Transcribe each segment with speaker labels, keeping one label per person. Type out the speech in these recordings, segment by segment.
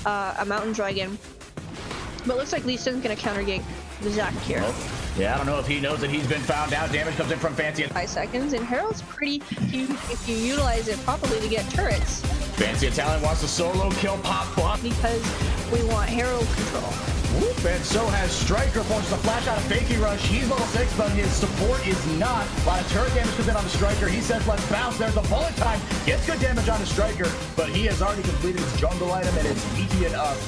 Speaker 1: a Mountain Dragon. But it looks like Lee Sin's gonna counter gank Zac here.
Speaker 2: Yeah, I don't know if he knows that he's been found out. Damage comes in from Fancy.
Speaker 1: 5 seconds, and Herald's pretty huge if you utilize it properly to get turrets.
Speaker 2: Fancy Italian wants to solo kill Pop Buff.
Speaker 1: Because we want Herald control.
Speaker 2: Whoop, and so has Striker. Forces a flash out of Fakey Rush. He's level 6, but his support is not. A lot of turret damage comes in on the Striker. He says, let's bounce. There's the bullet time. Gets good damage on the Striker, but he has already completed his jungle item, and it's easy enough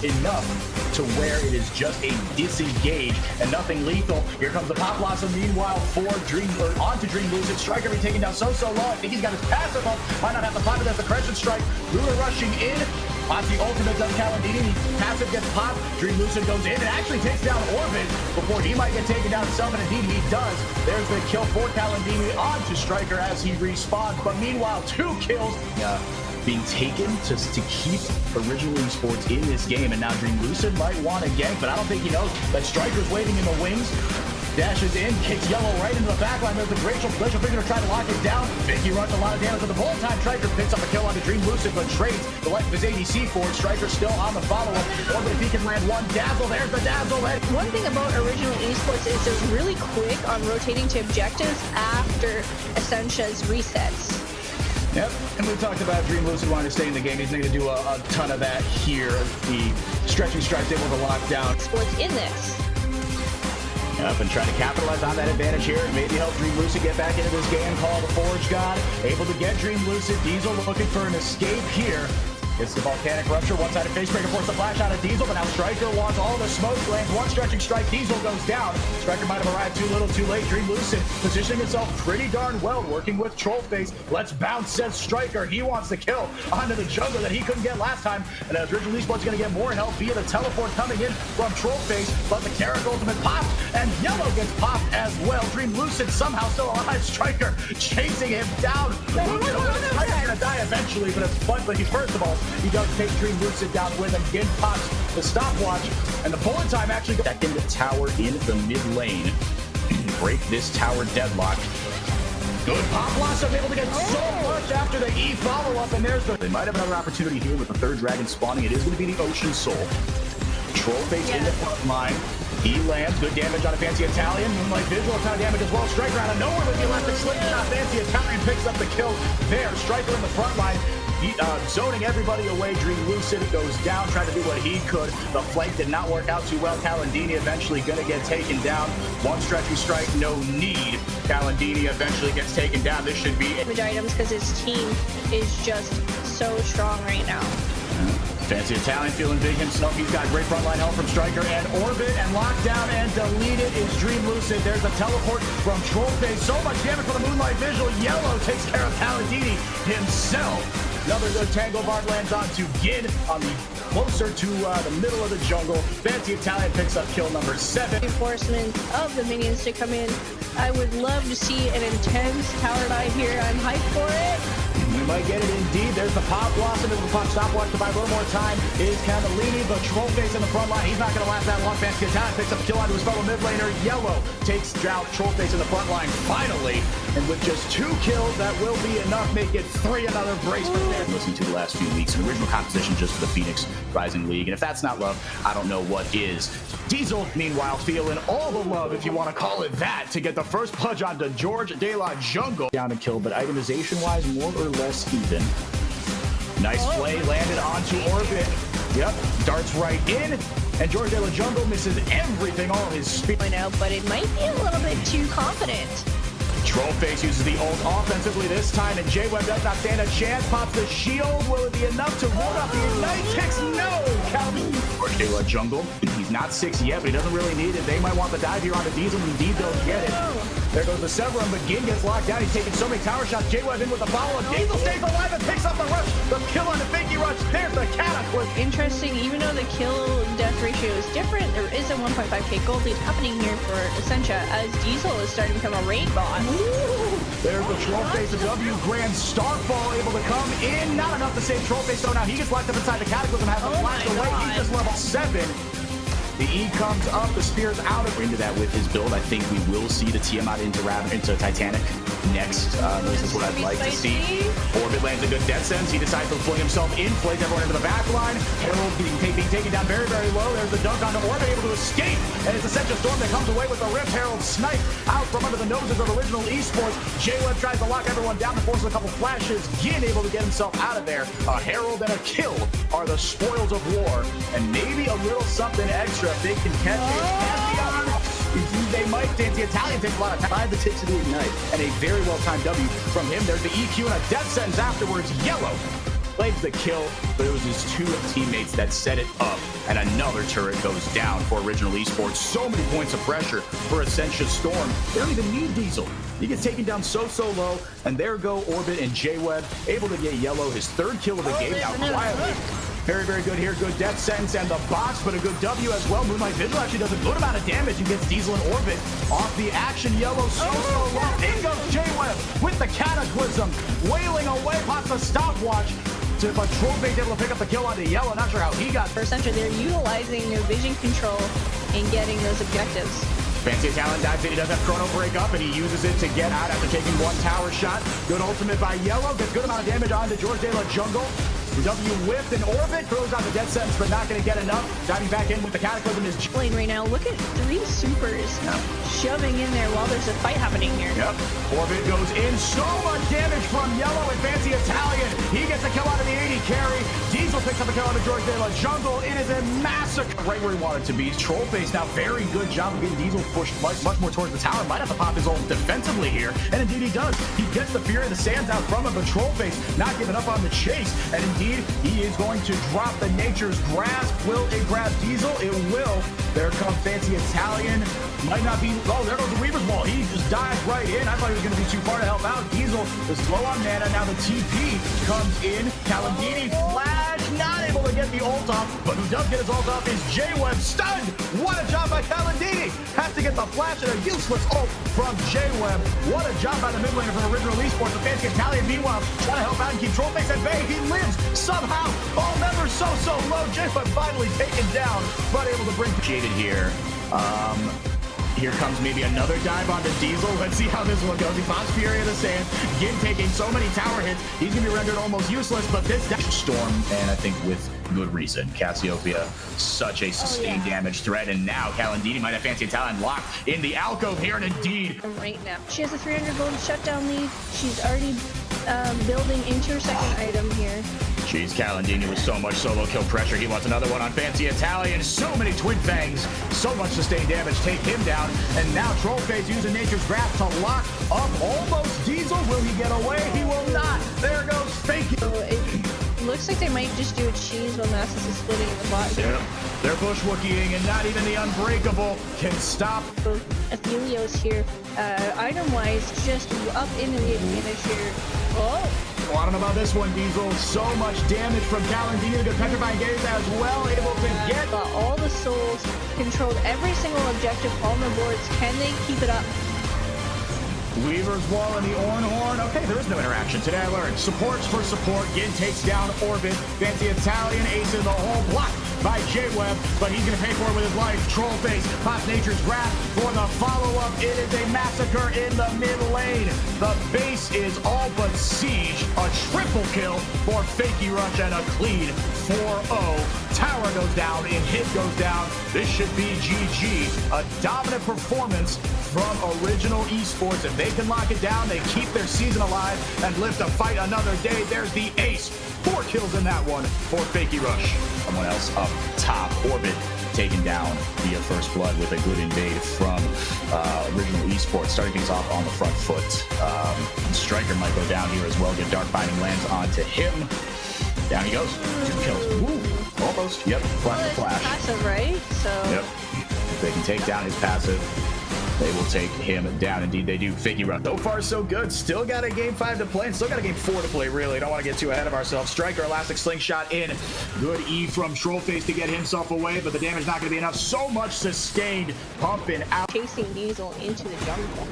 Speaker 2: to where it is just a disengage and nothing lethal. Here comes the Pop Blossom. Meanwhile, onto Dream Lucid. Striker be taken down so low. I think he's got his passive up. Might not have the pop, but there's the Crescent Strike. Lula rushing in. Onto the ultimate does Kalandini. Passive gets popped. Dream Lucid goes in and actually takes down Orbit before he might get taken down himself, and indeed he does. There's the kill for Kalandini onto Striker as he respawns. But meanwhile, 2 kills being taken to keep original Esports in this game. And now Dream Lucid might want to gank, but I don't think he knows that Striker's waiting in the wings. Dashes in, kicks Yellow right into the back line. There's the Glacial Figure to try to lock it down. Vicky runs a lot of damage with the bullet time. Striker picks up a kill onto Dream Lucid, but trades the life of his ADC for it. Striker still on the follow-up. Or if he can land one Dazzle, there's the Dazzle.
Speaker 1: One thing about original Esports is they're really quick on rotating to objectives after Ascentia's resets.
Speaker 2: Yep, and we talked about Dream Lucid wanting to stay in the game. He's going to do a ton of that here. The Stretching Strike's able to lock down.
Speaker 1: Sports in this.
Speaker 2: Up and trying to capitalize on that advantage here and maybe help Dream Lucid get back into this game. Call the Forge God, able to get Dream Lucid. Diesel looking for an escape here. It's the Volcanic Rupture, one-sided face breaker, force the flash out of Diesel, but now Striker wants all the smoke, lands one stretching strike, Diesel goes down. Striker might have arrived too little, too late. Dream Lucid positioning himself pretty darn well, working with Trollface. Let's bounce, says Striker. He wants the kill onto the jungle that he couldn't get last time, and as Original Esports going to get more help via the teleport coming in from Trollface, but the Carrick ultimate popped, and Yellow gets popped as well. Dream Lucid somehow still alive. Striker chasing him down. Striker's going to die eventually, but it's fun. But first of all, he does take Dream Lucid down with him. Again, pops the stopwatch, and the bullet time actually goes back in the tower in the mid lane. Break this tower deadlock. Good Pop Blossom, able to get so much after the E follow-up, and there's the... They might have another opportunity here with the third dragon spawning. It is going to be the Ocean Soul. Trollface in the front line. He lands good damage on a Fancy Italian. Moonlight Visual, ton of damage as well. Striker out of nowhere with the elastic slingshot. Fancy Italian picks up the kill there. Striker in the front line. Zoning everybody away. Dream Lucid goes down, trying to do what he could. The flank did not work out too well. Kalandini eventually going to get taken down. One stretchy strike, no need. Kalandini eventually gets taken down. This should be
Speaker 1: damage items because his team is just so strong right now.
Speaker 2: Fancy Italian feeling big himself. He's got great frontline help from Striker and Orbit, and lockdown and deleted is Dream Lucid. There's a teleport from Trollface. So much damage for the Moonlight Visual. Yellow takes care of Kalandini himself. Another good Tango Bard lands onto Gid on the closer to the middle of the jungle. Fancy Italian picks up kill number 7.
Speaker 1: Reinforcement of the minions to come in. I would love to see an intense tower dive here. I'm hyped for it.
Speaker 2: We might get it indeed. There's the Pop Blossom. There's the Pop Stopwatch to buy a little more time. Is Cavallini, but Trollface in the front line. He's not going to last that long. Fancy Italian picks up a kill onto his fellow mid laner. Yellow takes down Trollface in the front line finally. And with just 2 kills, that will be enough. Make it 3. Another brace for there. Listening to the last few weeks, an original composition just for the Phoenix Rising League. And if that's not love, I don't know what is. Diesel, meanwhile, feeling all the love, if you want to call it that, to get the first plunge onto George De La Jungle. Down to kill, but itemization-wise, more or less even. Nice play, landed onto Orbit. Yep, darts right in, and George De La Jungle misses everything, all his speed.
Speaker 1: I know, but it might be a little bit too confident.
Speaker 2: Trollface uses the ult offensively this time, and J-Web does not stand a chance. Pops the shield. Will it be enough to ward off the Ignite ticks? No! George De La Jungle. He's not 6 yet, but he doesn't really need it. They might want the dive here on the Diesel, and indeed they'll get it. There goes the Severum, but Gin gets locked down. He's taking so many tower shots. J-Web in with the follow-up. Diesel stays alive and picks up the rush. The kill on the Fakey Rush. There's the Cataclysm.
Speaker 1: Interesting, even though the kill-death ratio is different, there is a 1.5k gold lead happening here for Ascentia as Diesel is starting to become a raid bot.
Speaker 2: There's the Trollface, the W Grand Starfall able to come in. Not enough to save Trollface, though. Now he gets locked up inside the Cataclysm, has to flash away. He's just level 7. The E comes up, the spear's out. Into that with his build. I think we will see the Tiamat into Titanic next. This is what I'd like to see. Orbit lands a good death sense. He decides to fling himself in, flays everyone into the back line. Herald being taken down very, very low. There's the dunk onto Orbit, able to escape. And it's Ascentia Storm that comes away with the rip. Herald snipe out from under the noses of original Esports. J-Web tries to lock everyone down and forces a couple flashes. Gin able to get himself out of there. A Herald and a kill are the spoils of war. And maybe a little something extra if they can catch it. They might. The Italian takes a lot of time. 5 to 6 to the ignite. And a very well-timed W from him. There's the EQ and a death sentence afterwards. Yellow claims the kill, but it was his 2 teammates that set it up. And another turret goes down for original Esports. So many points of pressure for Ascentia Storm. They don't even need Diesel. He gets taken down so low. And there go Orbit and J-Web, able to get Yellow his 3rd kill of the game now quietly. Very, very good here. Good death sentence and the box, but a good W as well. Moonlight Vigil actually does a good amount of damage and gets Diesel and Orbit off the action. Yellow so low. In goes J-Web with the Cataclysm. Wailing away, pops the stopwatch. But Trollface able to pick up the kill onto Yellow. Not sure how he got.
Speaker 1: For Ascentia, they're utilizing their vision control in getting those objectives.
Speaker 2: Fancy Talon dives in. He does have Chrono break up, and he uses it to get out after taking 1 tower shot. Good ultimate by Yellow. Gets good amount of damage onto George De La Jungle. W whipped and Orbit throws out the death sentence, but not going to get enough. Diving back in with the Cataclysm is
Speaker 1: lane right now. Look at 3 supers shoving in there while there's a fight happening here.
Speaker 2: Yep. Orbit goes in. So much damage from Yellow and Fancy Italian. He gets a kill out of the 80 carry. Diesel picks up a kill out of George De La Jungle. It is a massacre right where he wanted to be. Trollface now very good job of getting Diesel pushed much more towards the tower. Might have to pop his ult defensively here, and indeed he does. He gets the Fury of the Sands out from him, but Trollface not giving up on the chase, and indeed he is going to drop the Nature's Grasp. Will it grab Diesel? It will. There comes Fancy Italian. Might not be. Oh, there goes the Weaver's Wall. He just dives right in. I thought he was going to be too far to help out. Diesel is low on mana. Now the TP comes in. Calandini flash. Not able to get the ult off. But who does get his ult off is J-Web. Stunned. What a job by Calandini. Has to get the flash and a useless ult from J-Web. What a job by the mid laner from original Esports. The Fancy Italian, meanwhile, trying to help out and keep Trollface at bay. He lives somehow. All members so low. J-Web finally taken down, but able to bring jaded here. Here comes maybe another dive onto Diesel. Let's see how this one goes. He pops Fury of the Sand. Gin taking so many tower hits. He's going to be rendered almost useless, but this Storm, and I think with good reason. Cassiopeia, such a sustained damage threat, and now Calandini might have Fancy Talon locked in the alcove here, and indeed.
Speaker 1: Right now. She has a 300 gold shutdown lead. She's already building into her 2nd item here.
Speaker 2: Jeez, Calandini with so much solo kill pressure. He wants another one on Fancy Italian. So many Twin Fangs. So much sustained damage. Take him down. And now Trollface using Nature's Grasp to lock up almost Diesel. Will he get away? He will not. There goes Fake.
Speaker 1: So it looks like they might just do a cheese while Nasus is splitting in the bot.
Speaker 2: Yep. They're bushwooking, and not even the Unbreakable can stop.
Speaker 1: Athelios here, item-wise, just up into the advantage here. Oh!
Speaker 2: Well, I don't know about this one, Diesel. So much damage from Calandini. The Petrifying Gaze as well, able to get.
Speaker 1: All the souls controlled every single objective on the boards. Can they keep it up?
Speaker 2: Weaver's Wall and the Ornhorn. Okay, there is no interaction. Today I learned supports for support. Gin takes down Orbit. Fancy Italian aces the whole block by J-Web, but he's going to pay for it with his life. Trollface pops Nature's Grasp for the follow-up. It is a massacre in the mid lane. The base is all but siege. A triple kill for Fakey Rush and a clean 4-0. Tower goes down and hit goes down. This should be GG. A dominant performance from original Esports. If they can lock it down, they keep their season alive and live to fight another day. There's the ace. 4 kills in that one for Fakey Rush. Someone else up top. Orbit taken down via first blood with a good invade from original Esports, starting things off on the front foot. Striker might go down here as well. Get Dark Binding lands onto him. Down he goes. 2 kills. Woo. Almost. Yep. Flash to flash.
Speaker 1: Passive, right? So.
Speaker 2: Yep. If they can take down his passive, they will take him down. Indeed, they do. Fakey Rush. So far, so good. Still got a game 5 to play, and still got a game 4 to play, really. Don't want to get too ahead of ourselves. Striker, Elastic Slingshot in. Good E from Trollface to get himself away, but the damage not going to be enough. So much sustained. Pumping out.
Speaker 1: Chasing Diesel into the jungle.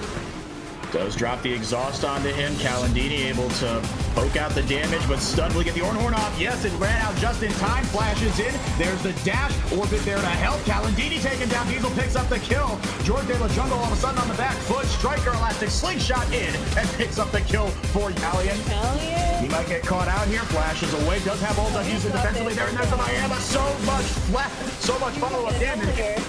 Speaker 2: Does drop the exhaust onto him. Calandini able to Poke out the damage, but Stun will get the Ornhorn off. Yes, it ran out just in time. Flashes in. There's the dash. Orbit there to help. Calendini taken down. Diesel picks up the kill. George De La Jungle all of a sudden on the back foot. Striker Elastic Slingshot in and picks up the kill for Italian. He might get caught out here. Flashes away. Does have ult up. Uses defensively there. And there's the Miami. So much follow-up damage.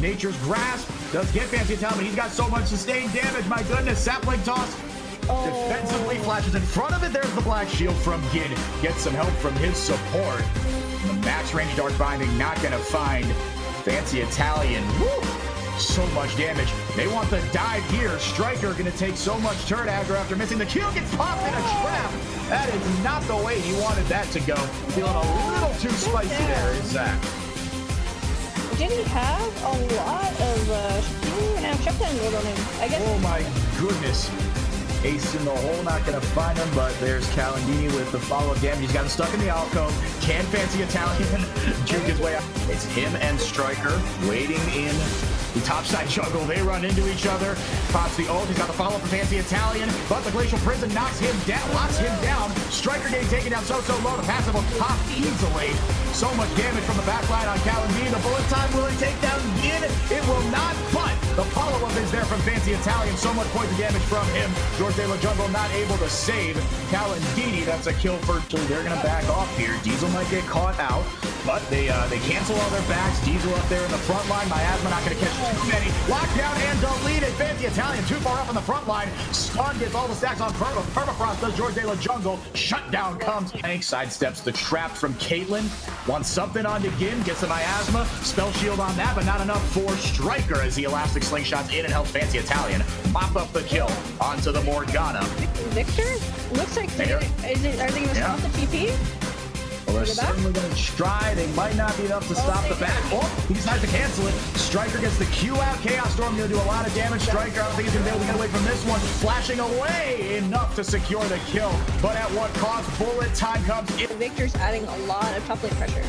Speaker 2: Nature's Grasp does get Fancy Italian. He's got so much sustained damage. My goodness. Sapling toss. Defensively flashes in front of it. There's the Black Shield from Gid. Gets some help from his support. The max range Dark Binding not going to find Fancy Italian. Woo! So much damage. They want the dive here. Striker going to take so much turret after missing. The kill gets popped in a trap. That is not the way he wanted that to go. Feeling a little too spicy there is Zach.
Speaker 1: Did he have a lot of he didn't even have shutdown gold on him, I guess.
Speaker 2: Oh my goodness. Ace in the hole, not going to find him, but there's Calendini with the follow-up damage. He's got him stuck in the alcove. Can Fancy Italian juke his way out? It's him and Striker waiting in the topside jungle. They run into each other. Pops the ult. He's got the follow-up for Fancy Italian, but the Glacial Prison knocks him down, locks him down. Striker getting taken down so low. The passive will pop easily. So much damage from the backline on Calendini. The bullet time will take down Gin. It will not, but the follow-up is there from Fancy Italian. So much poison damage from him. George De La Jungle not able to save Calendini. That's a kill for two. They're going to back off here. Diesel might get caught out, but they cancel all their backs. Diesel up there in the front line. Miasma not going to catch too many. Lockdown and deleted. Fancy Italian too far up on the front line. Stun gets all the stacks on Permafrost. Does George De La Jungle. Shutdown comes. Tank sidesteps the trap from Caitlyn. Wants something onto Gin. Gets the Miasma. Spell shield on that, but not enough for Striker as the Elastic Slingshots in and helps Fancy Italian mop up the kill onto the Morgana.
Speaker 1: Victor? Looks like are they going to stop the TP?
Speaker 2: Well, they're certainly going to try. They might not be enough to stop the back. Oh, he decides to cancel it. Striker gets the Q out. Chaos Storm going to do a lot of damage. Striker, I don't think he's going to be able to get away from this one. Flashing away enough to secure the kill. But at what cost? Bullet time comes in.
Speaker 1: Victor's adding a lot of top lane pressure.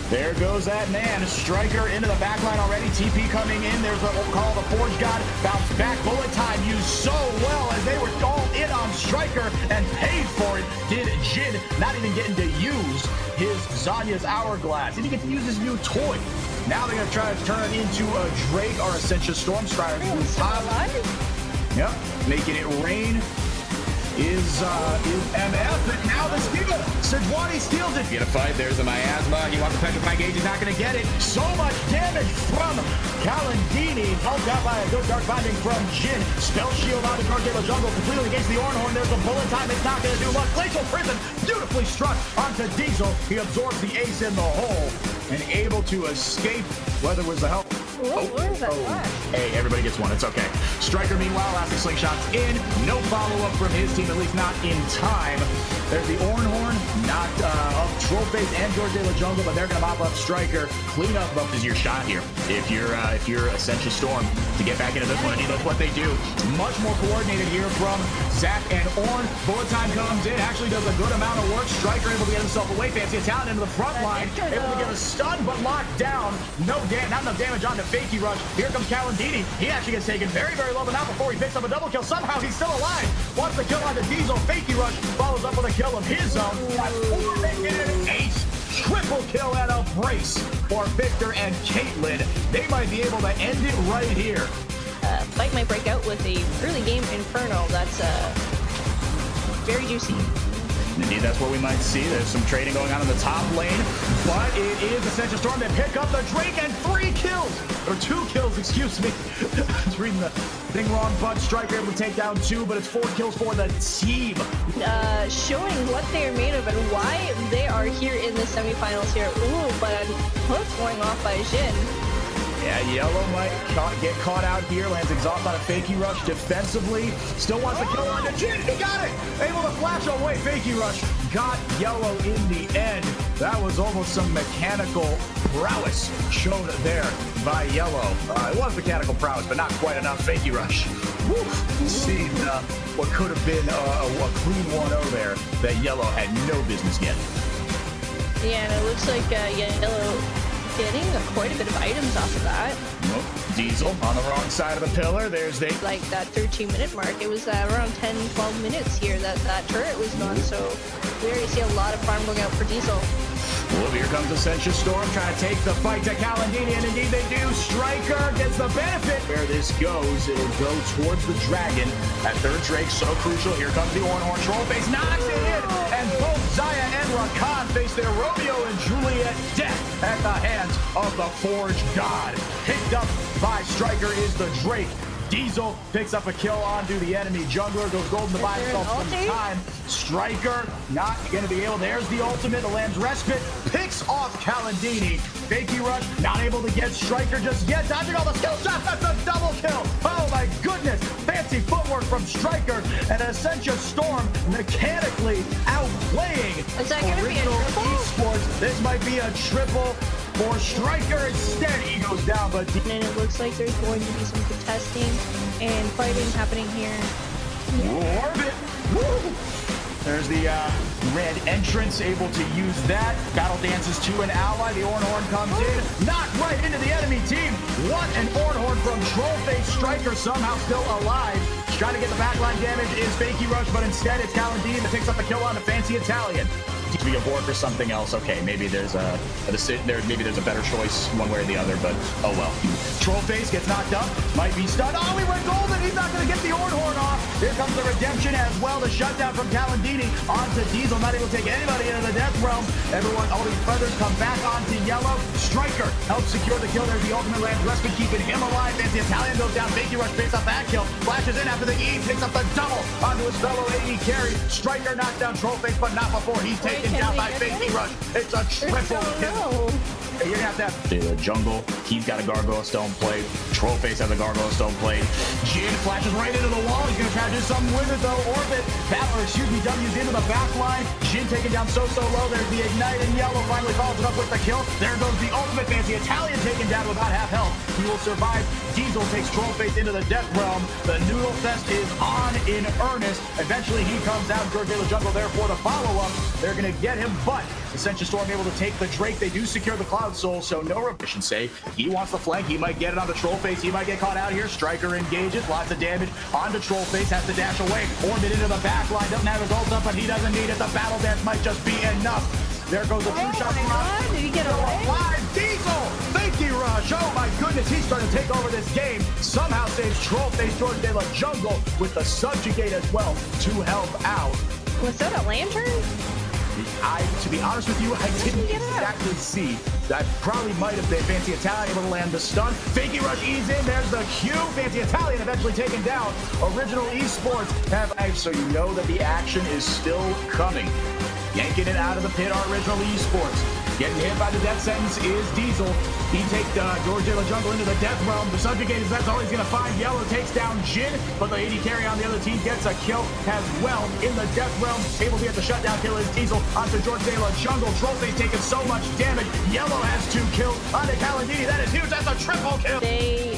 Speaker 2: There goes that man. Striker into the backline already. TP coming in. There's what we'll call the Forge God. Bounce back. Bullet time used so well as they were all in on Striker and paid for it. Did Jin not even getting to use his Zanya's Hourglass. Didn't get to use his new toy. Now they're going to try to turn it into a Drake or Ascentia Storm Strider. Yep. Making it rain. Is MF, and now the Skiba. Sejuani steals it. Get a fight. There's the Miasma. He wants to petrify gauge. He's not going to get it. So much damage from Calendini. Helped out by a good Dark Binding from Jin. Spell shield on the George De La Jungle. Completely against the Ornhorn. There's a bullet time. It's not going to do much. Glacial Prison beautifully struck onto Diesel. He absorbs the ace in the hole and able to escape. Whether it was the help. Hey, everybody gets one. It's okay. Striker, meanwhile, Elastic Slingshot's in. No follow-up from his team, at least not in time. There's the Ornhorn, knocked up Trollface and George De La Jungle, but they're going to mop up Striker. Clean up is your shot here. If you're Ascentia Storm to get back into this one, and that's what they do. Much more coordinated here from Zach and Orn. Bullet time comes in, actually does a good amount of work. Striker able to get himself away. Fancy Italian into the front line, able to get a stun, but locked down. Not enough damage on the Fakey Rush. Here comes Calendini. He actually gets taken very, very low, but not before he picks up a double kill. Somehow he's still alive. Wants the kill on the Diesel. Fakey Rush follows up with a kill of his own. Ace. Triple kill and a brace for Victor and Caitlyn. They might be able to end it right here.
Speaker 1: Fight might break out with a early game Inferno. That's very juicy.
Speaker 2: Indeed, that's what we might see. There's some trading going on in the top lane, but it is Ascentia Storm that pick up the Drake and 3 kills, or 2 kills, excuse me. I was reading the thing wrong, but Striker able to take down 2, but it's 4 kills for the team.
Speaker 1: Showing what they are made of and why they are here in the semifinals here. Ooh, but a hook going off by Jin.
Speaker 2: Yeah, Yellow might get caught out here. Lands exhaust on a Fakey Rush defensively. Still wants to kill on the Jin. He got it! Able to flash away. Fakey Rush got Yellow in the end. That was almost some mechanical prowess shown there by Yellow. It was mechanical prowess, but not quite enough. Fakey Rush. Seen what could have been a clean 1-0 there that Yellow had no business getting.
Speaker 1: Yeah, and it looks like Yellow getting quite a bit of items off of that.
Speaker 2: Nope. Diesel on the wrong side of the pillar. There's the...
Speaker 1: Like that 13-minute mark, it was around 10-12 minutes here that turret was gone, so we already see a lot of farm going out for Diesel.
Speaker 2: Well, here comes Ascentia Storm trying to take the fight to Kalandini, and indeed they do. Striker gets the benefit. Where this goes, it'll go towards the Dragon at third Drake, so crucial. Here comes the Ornhorn. Trollface knocks it in, and both Zaya and Rakan face their Romeo and Juliet death at the hands of the Forge God. Picked up by Striker is the Drake. Diesel picks up a kill onto the enemy jungler, goes golden to buy himself some time. Striker not going to be able. There's the ultimate. The lands respite. Picks off Kalandini. Fakey rush. Not able to get Striker just yet. Dodging all the skill shots. That's a double kill. Oh my goodness. Fancy footwork from Striker. And Ascentia Storm mechanically outplaying
Speaker 1: Is that going to be a triple?
Speaker 2: Esports. This might be a triple for Striker. Instead, he goes down, but...
Speaker 1: And it looks like there's going to be some contesting and fighting happening here.
Speaker 2: Orbit! Woo! There's the red entrance, able to use that. Battle dances to an ally. The Ornhorn comes in, knocked right into the enemy team. What an Ornhorn from Trollface. Striker somehow still alive. Trying to get the backline damage is Fakey Rush, but instead it's Kalandini that picks up the kill on the Fancy Italian. Be a board for something else. Okay, maybe there's maybe there's a better choice one way or the other, but oh well. Trollface gets knocked up, might be stunned. Oh, he went golden. He's not going to get the Ornhorn off. Here comes the redemption as well. The shutdown from Kalandini onto Diesel, not able to take anybody into the death realm. Everyone, all these feathers come back onto yellow. Striker helps secure the kill. There's the ultimate land respite, keeping him alive. As the Italian goes down, Fakey Rush picks up that kill. Flashes in after the E, picks up the double onto his fellow AD carry. Striker knocks down Trollface, but not before he's taken down by Fakey Rush. It's a triple kill. You're gonna have the jungle. He's got a Gargoyle Stone plate. Trollface has a Gargoyle Stone plate. Jin flashes right into the wall. He's gonna try to do something with it though. Orbit, W's into the back line. Jin taken down so low. There's the ignite in yellow. Finally follows it up with the kill. There goes the ultimate Fancy Italian taken down with about half health. He will survive. Diesel takes Trollface into the death realm. The Noodle Fest is on in earnest. Eventually he comes out. George de la Jungle there for the follow-up. They're gonna get him, but Ascentia Storm able to take the Drake. They do secure the Cloud Soul, so no revision say. He wants the flank. He might get it on the Trollface. He might get caught out here. Striker engages. Lots of damage onto Trollface. Has to dash away. Orbit into the back line. Doesn't have his ult up, but he doesn't need it. The battle dance might just be enough. There goes the true shot.
Speaker 1: Did he get away?
Speaker 2: Alive. Diesel! Fakey Rush. Oh my goodness. He's starting to take over this game. Somehow saves Trollface George de la Jungle with the Subjugate as well to help out.
Speaker 1: Was that a lantern?
Speaker 2: To be honest with you, I didn't exactly see. That probably might have been Fancy Italian able to land the stun. Fakey Rush ease in. There's the Q. Fancy Italian eventually taken down. Original Esports have ice, so you know that the action is still coming. Yanking it out of the pit, our Original Esports. Getting hit by the death sentence is Diesel. He takes George de la Jungle into the death realm. The Subjugate is that's all he's going to find. Yellow takes down Jin, but the AD carry on the other team gets a kill as well in the death realm. Able to get the shutdown kill is Diesel onto George de la Jungle. Trollface taking so much damage. Yellow has 2 kills onto Kalandini. That is huge. That's a triple kill.
Speaker 1: They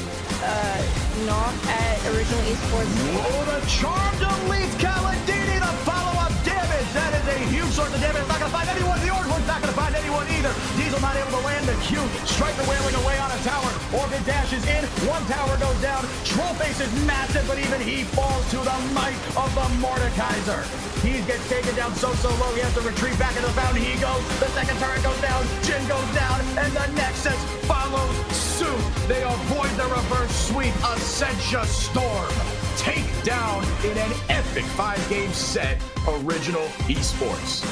Speaker 1: knock at Original Esports.
Speaker 2: Oh, the charm deletes Kalandini. The follow-up damage. That is a huge source of damage. It's not going to find anyone. The Ornhorn's not going to find anyone either. Diesel not able to land the Q. Striker wailing away on a tower. Orbit dashes in. 1 tower goes down. Trollface is massive, but even he falls to the might of the Mordekaiser. He gets taken down so low. He has to retreat back into the fountain. He goes. The second turret goes down. Jin goes down. And the Nexus follows suit. They avoid the reverse sweep. Ascentia Storm take down in an epic 5-game set. Original Esports.